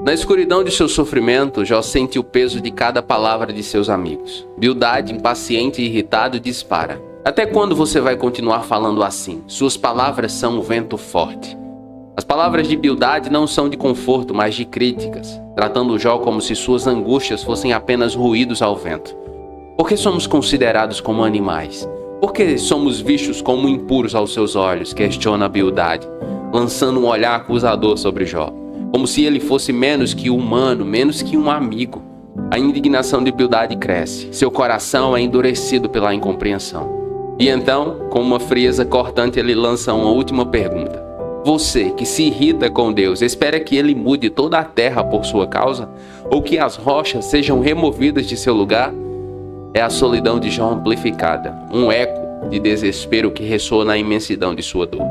Na escuridão de seu sofrimento, Jó sente o peso de cada palavra de seus amigos. Bildade, impaciente e irritado, dispara: até quando você vai continuar falando assim? Suas palavras são um vento forte. As palavras de Bildade não são de conforto, mas de críticas, tratando Jó como se suas angústias fossem apenas ruídos ao vento. Por que somos considerados como animais? Por que somos vistos como impuros aos seus olhos? Questiona Bildade, lançando um olhar acusador sobre Jó, como se ele fosse menos que humano, menos que um amigo. A indignação de Bildade cresce. Seu coração é endurecido pela incompreensão. E então, com uma frieza cortante, ele lança uma última pergunta. Você, que se irrita com Deus, espera que ele mude toda a terra por sua causa? Ou que as rochas sejam removidas de seu lugar? É a solidão de Jó amplificada, um eco de desespero que ressoa na imensidão de sua dor.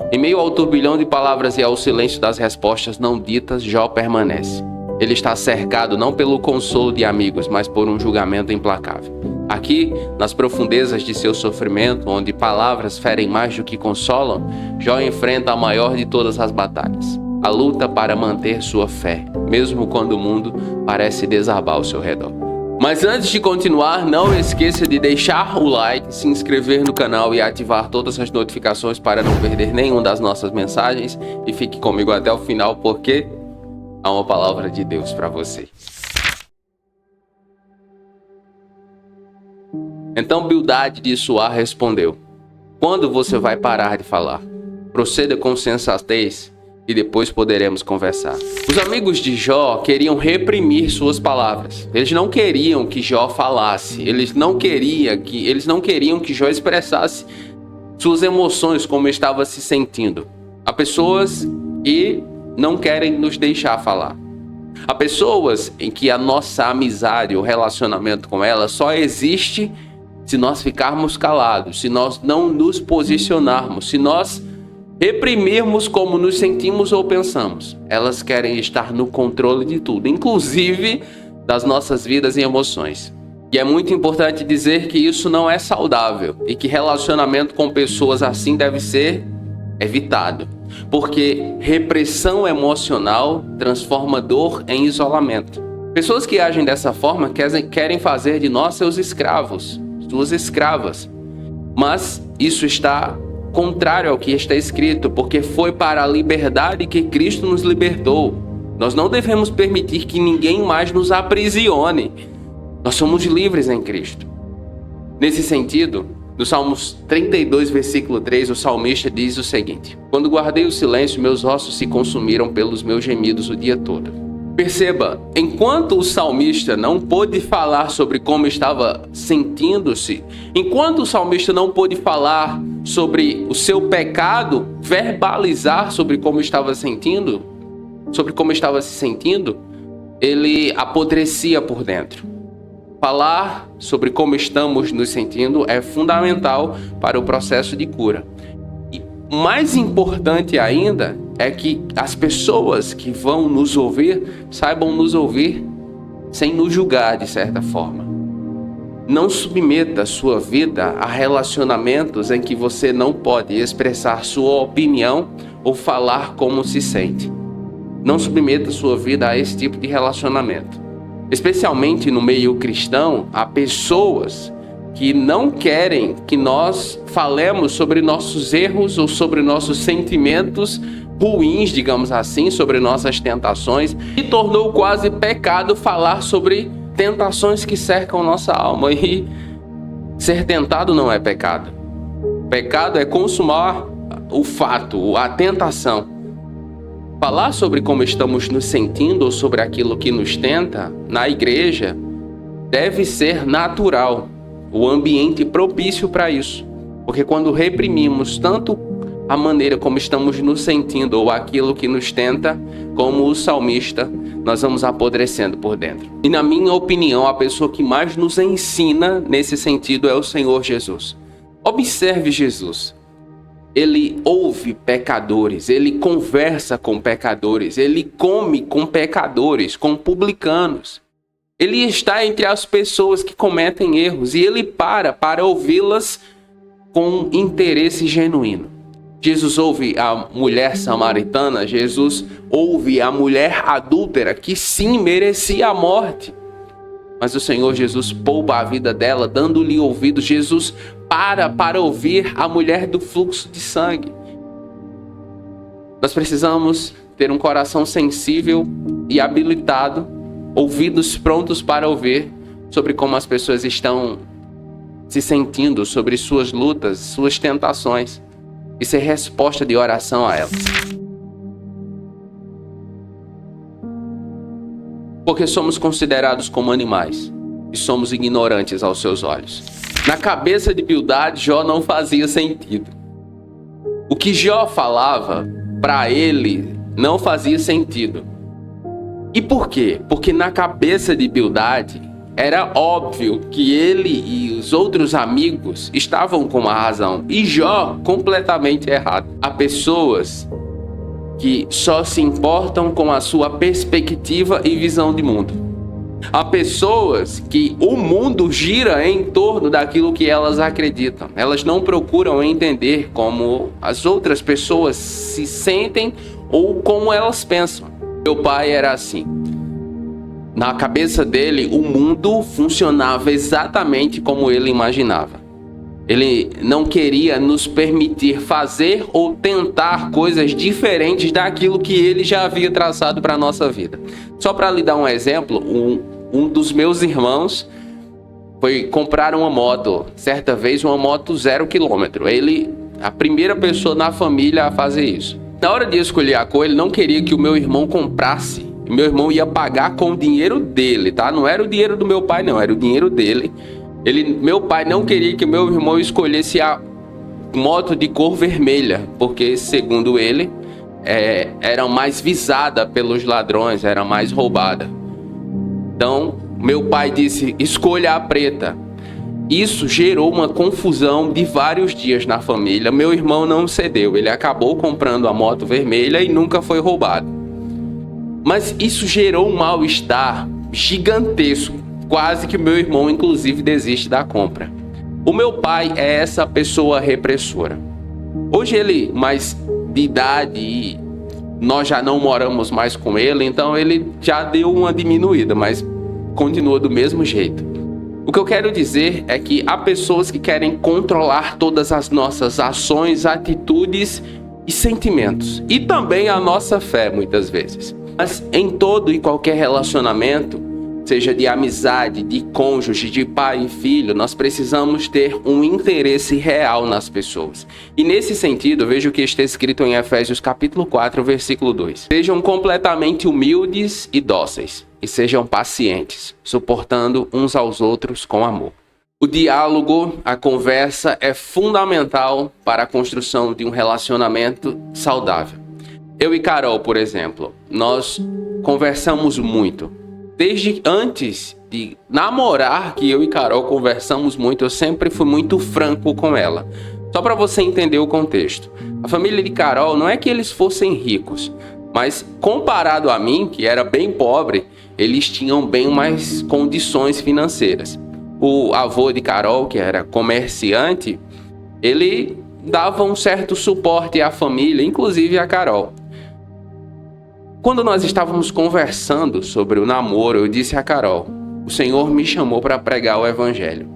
Em meio ao turbilhão de palavras e ao silêncio das respostas não ditas, Jó permanece. Ele está cercado não pelo consolo de amigos, mas por um julgamento implacável. Aqui, nas profundezas de seu sofrimento, onde palavras ferem mais do que consolam, Jó enfrenta a maior de todas as batalhas: a luta para manter sua fé, mesmo quando o mundo parece desabar ao seu redor. Mas antes de continuar, não esqueça de deixar o like, se inscrever no canal e ativar todas as notificações para não perder nenhuma das nossas mensagens. E fique comigo até o final, porque há uma palavra de Deus para você. Então Bildade de Suar respondeu: quando você vai parar de falar? Proceda com sensatez e depois poderemos conversar. Os amigos de Jó queriam reprimir suas palavras. Eles não queriam que Jó falasse. Eles não queriam que Jó expressasse suas emoções, como estava se sentindo. Há pessoas que não querem nos deixar falar. Há pessoas em que a nossa amizade, o relacionamento com elas só existe se nós ficarmos calados, se nós não nos posicionarmos, se nós reprimirmos como nos sentimos ou pensamos. Elas querem estar no controle de tudo, inclusive das nossas vidas e emoções. E é muito importante dizer que isso não é saudável e que relacionamento com pessoas assim deve ser evitado, porque repressão emocional transforma dor em isolamento. Pessoas que agem dessa forma querem fazer de nós seus escravos, suas escravas. Mas isso está contrário ao que está escrito, porque foi para a liberdade que Cristo nos libertou. Nós não devemos permitir que ninguém mais nos aprisione. Nós somos livres em Cristo. Nesse sentido, no Salmos 32, versículo 3, o salmista diz o seguinte: quando guardei o silêncio, meus ossos se consumiram pelos meus gemidos o dia todo. Perceba, enquanto o salmista não pôde falar sobre como estava sentindo-se, enquanto o salmista não pôde falar sobre o seu pecado, verbalizar sobre como estava sentindo, sobre como estava se sentindo, ele apodrecia por dentro. Falar sobre como estamos nos sentindo é fundamental para o processo de cura. E mais importante ainda é que as pessoas que vão nos ouvir saibam nos ouvir sem nos julgar de certa forma. Não submeta sua vida a relacionamentos em que você não pode expressar sua opinião ou falar como se sente. Não submeta sua vida a esse tipo de relacionamento. Especialmente no meio cristão, há pessoas que não querem que nós falemos sobre nossos erros ou sobre nossos sentimentos ruins, digamos assim, sobre nossas tentações. E tornou quase pecado falar sobre tentações que cercam nossa alma. E ser tentado não é pecado. Pecado é consumar o fato, a tentação. Falar sobre como estamos nos sentindo ou sobre aquilo que nos tenta na igreja deve ser natural, o ambiente propício para isso. Porque quando reprimimos tanto a maneira como estamos nos sentindo ou aquilo que nos tenta, como o salmista, nós vamos apodrecendo por dentro. E na minha opinião, a pessoa que mais nos ensina nesse sentido é o Senhor Jesus. Observe Jesus. Ele ouve pecadores, ele conversa com pecadores, ele come com pecadores, com publicanos. Ele está entre as pessoas que cometem erros e ele para ouvi-las com interesse genuíno. Jesus ouve a mulher samaritana, Jesus ouve a mulher adúltera, que sim merecia a morte. Mas o Senhor Jesus poupa a vida dela, dando-lhe ouvidos. Jesus para ouvir a mulher do fluxo de sangue. Nós precisamos ter um coração sensível e habilitado, ouvidos prontos para ouvir sobre como as pessoas estão se sentindo, sobre suas lutas, suas tentações, e ser resposta de oração a elas. Porque somos considerados como animais e somos ignorantes aos seus olhos. Na cabeça de Bildade, Jó não fazia sentido. O que Jó falava, para ele, não fazia sentido. E por quê? Porque na cabeça de Bildade, era óbvio que ele e os outros amigos estavam com a razão. E Jó completamente errado. Há pessoas que só se importam com a sua perspectiva e visão de mundo. Há pessoas que o mundo gira em torno daquilo que elas acreditam. Elas não procuram entender como as outras pessoas se sentem ou como elas pensam. Meu pai era assim. Na cabeça dele, o mundo funcionava exatamente como ele imaginava. Ele não queria nos permitir fazer ou tentar coisas diferentes daquilo que ele já havia traçado para a nossa vida. Só para lhe dar um exemplo, um dos meus irmãos foi comprar uma moto, certa vez uma moto 0 km. Ele, a primeira pessoa na família a fazer isso. Na hora de escolher a cor, ele não queria que o meu irmão comprasse. Meu irmão ia pagar com o dinheiro dele, tá? Não era o dinheiro do meu pai, não. Era o dinheiro dele. Meu pai não queria que meu irmão escolhesse a moto de cor vermelha, porque, segundo ele, era mais visada pelos ladrões, era mais roubada. Então, meu pai disse, escolha a preta. Isso gerou uma confusão de vários dias na família. Meu irmão não cedeu. Ele acabou comprando a moto vermelha e nunca foi roubado. Mas isso gerou um mal-estar gigantesco. Quase que o meu irmão, inclusive, desiste da compra. O meu pai é essa pessoa repressora. Hoje ele, mais de idade, e nós já não moramos mais com ele, então ele já deu uma diminuída, mas continua do mesmo jeito. O que eu quero dizer é que há pessoas que querem controlar todas as nossas ações, atitudes e sentimentos. E também a nossa fé, muitas vezes. Mas em todo e qualquer relacionamento, seja de amizade, de cônjuge, de pai e filho, nós precisamos ter um interesse real nas pessoas. E nesse sentido, veja o que está escrito em Efésios capítulo 4, versículo 2. Sejam completamente humildes e dóceis, e sejam pacientes, suportando uns aos outros com amor. O diálogo, a conversa é fundamental para a construção de um relacionamento saudável. Eu e Carol, por exemplo, nós conversamos muito. Desde antes de namorar, que eu e Carol conversamos muito, eu sempre fui muito franco com ela. Só para você entender o contexto. A família de Carol não é que eles fossem ricos, mas comparado a mim, que era bem pobre, eles tinham bem mais condições financeiras. O avô de Carol, que era comerciante, ele dava um certo suporte à família, inclusive a Carol. Quando nós estávamos conversando sobre o namoro, eu disse a Carol, o Senhor me chamou para pregar o Evangelho.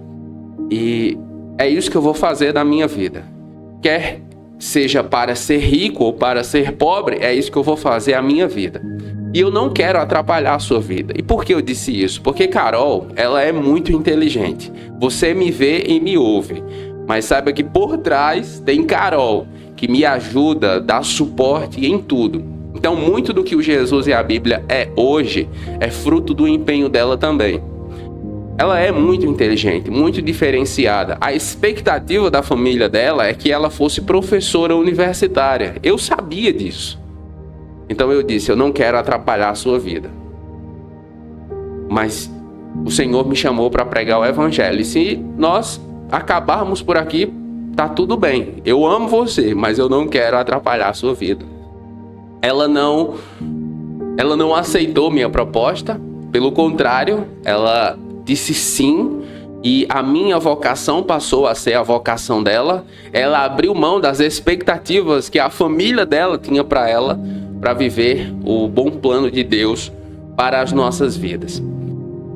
E é isso que eu vou fazer na minha vida. Quer seja para ser rico ou para ser pobre, é isso que eu vou fazer a minha vida. E eu não quero atrapalhar a sua vida. E por que eu disse isso? Porque Carol, ela é muito inteligente. Você me vê e me ouve. Mas saiba que por trás tem Carol, que me ajuda, dá suporte em tudo. Então, muito do que o Jesus e a Bíblia é hoje é fruto do empenho dela também. Ela é muito inteligente, muito diferenciada. A expectativa da família dela é que ela fosse professora universitária. Eu sabia disso. Então eu disse, eu não quero atrapalhar a sua vida. Mas o Senhor me chamou para pregar o Evangelho. E se nós acabarmos por aqui, tá tudo bem. Eu amo você, mas eu não quero atrapalhar a sua vida. Ela não aceitou minha proposta, pelo contrário, ela disse sim e a minha vocação passou a ser a vocação dela, ela abriu mão das expectativas que a família dela tinha para ela, para viver o bom plano de Deus para as nossas vidas.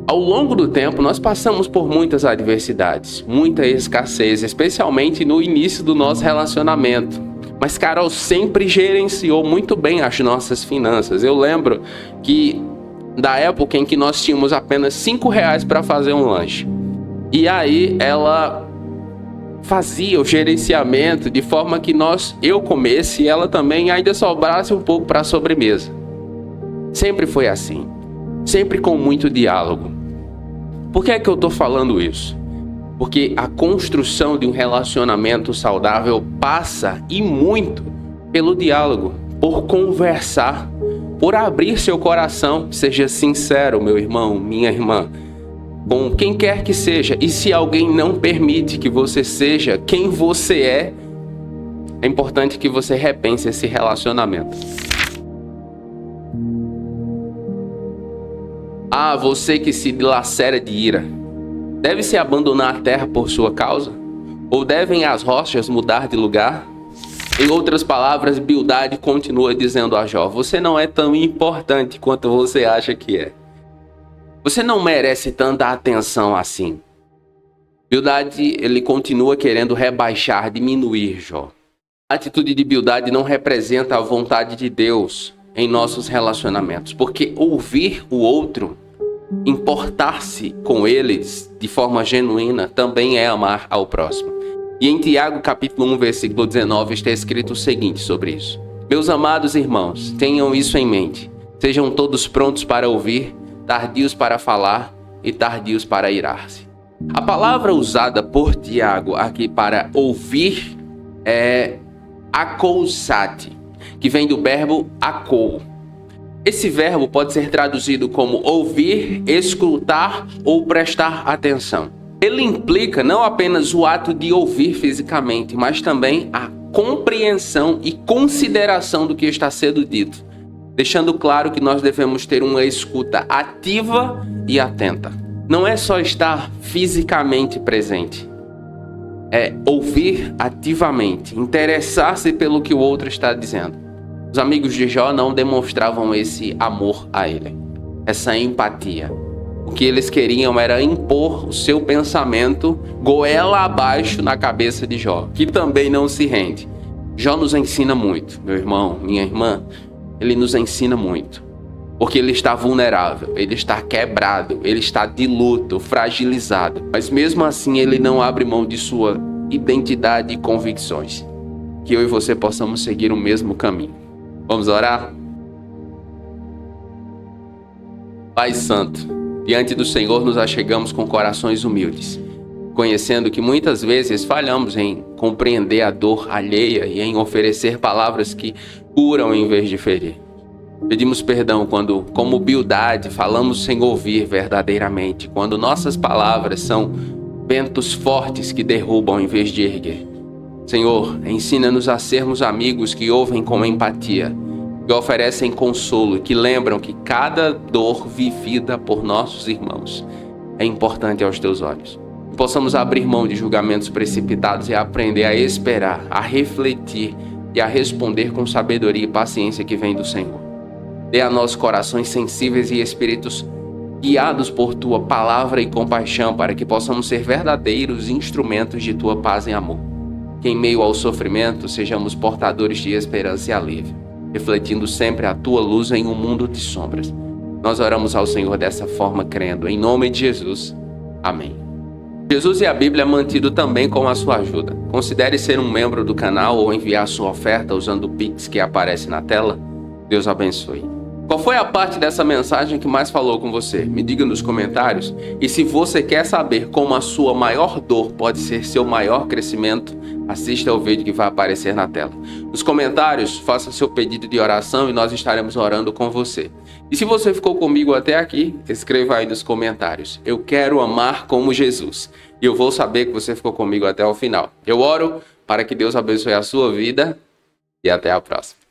Ao longo do tempo, nós passamos por muitas adversidades, muita escassez, especialmente no início do nosso relacionamento. Mas Carol sempre gerenciou muito bem as nossas finanças. Eu lembro que da época em que nós tínhamos apenas R$5 para fazer um lanche. E aí ela fazia o gerenciamento de forma que eu comesse e ela também ainda sobrasse um pouco para a sobremesa. Sempre foi assim. Sempre com muito diálogo. Por que é que eu estou falando isso? Porque a construção de um relacionamento saudável passa, e muito, pelo diálogo, por conversar, por abrir seu coração. Seja sincero, meu irmão, minha irmã, com quem quer que seja. E se alguém não permite que você seja quem você é importante que você repense esse relacionamento. Ah, você que se dilacera de ira, deve-se abandonar a terra por sua causa? Ou devem as rochas mudar de lugar? Em outras palavras, Bildade continua dizendo a Jó: você não é tão importante quanto você acha que é. Você não merece tanta atenção assim. Bildade, ele continua querendo rebaixar, diminuir Jó. A atitude de Bildade não representa a vontade de Deus em nossos relacionamentos, porque ouvir o outro, importar-se com eles de forma genuína, também é amar ao próximo. E em Tiago capítulo 1, versículo 19, está escrito o seguinte sobre isso: meus amados irmãos, tenham isso em mente. Sejam todos prontos para ouvir, tardios para falar e tardios para irar-se. A palavra usada por Tiago aqui para ouvir é akousati, que vem do verbo akou. Esse verbo pode ser traduzido como ouvir, escutar ou prestar atenção. Ele implica não apenas o ato de ouvir fisicamente, mas também a compreensão e consideração do que está sendo dito, deixando claro que nós devemos ter uma escuta ativa e atenta. Não é só estar fisicamente presente, é ouvir ativamente, interessar-se pelo que o outro está dizendo. Os amigos de Jó não demonstravam esse amor a ele, essa empatia. O que eles queriam era impor o seu pensamento goela abaixo na cabeça de Jó, que também não se rende. Jó nos ensina muito, meu irmão, minha irmã, ele nos ensina muito. Porque ele está vulnerável, ele está quebrado, ele está de luto, fragilizado. Mas mesmo assim ele não abre mão de sua identidade e convicções. Que eu e você possamos seguir o mesmo caminho. Vamos orar? Pai Santo, diante do Senhor nos achegamos com corações humildes, conhecendo que muitas vezes falhamos em compreender a dor alheia e em oferecer palavras que curam em vez de ferir. Pedimos perdão quando, como Bildade, falamos sem ouvir verdadeiramente, quando nossas palavras são ventos fortes que derrubam em vez de erguer. Senhor, ensina-nos a sermos amigos que ouvem com empatia, que oferecem consolo e que lembram que cada dor vivida por nossos irmãos é importante aos teus olhos. Que possamos abrir mão de julgamentos precipitados e aprender a esperar, a refletir e a responder com sabedoria e paciência que vem do Senhor. Dê a nós corações sensíveis e espíritos guiados por tua palavra e compaixão, para que possamos ser verdadeiros instrumentos de tua paz e amor. Que em meio ao sofrimento sejamos portadores de esperança e alívio, refletindo sempre a tua luz em um mundo de sombras. Nós oramos ao Senhor dessa forma, crendo em nome de Jesus. Amém. Jesus e a Bíblia é mantido também com a sua ajuda. Considere ser um membro do canal ou enviar sua oferta usando o Pix que aparece na tela. Deus abençoe. Qual foi a parte dessa mensagem que mais falou com você? Me diga nos comentários. E se você quer saber como a sua maior dor pode ser seu maior crescimento, assista ao vídeo que vai aparecer na tela. Nos comentários, faça seu pedido de oração e nós estaremos orando com você. E se você ficou comigo até aqui, escreva aí nos comentários: eu quero amar como Jesus. E eu vou saber que você ficou comigo até o final. Eu oro para que Deus abençoe a sua vida e até a próxima.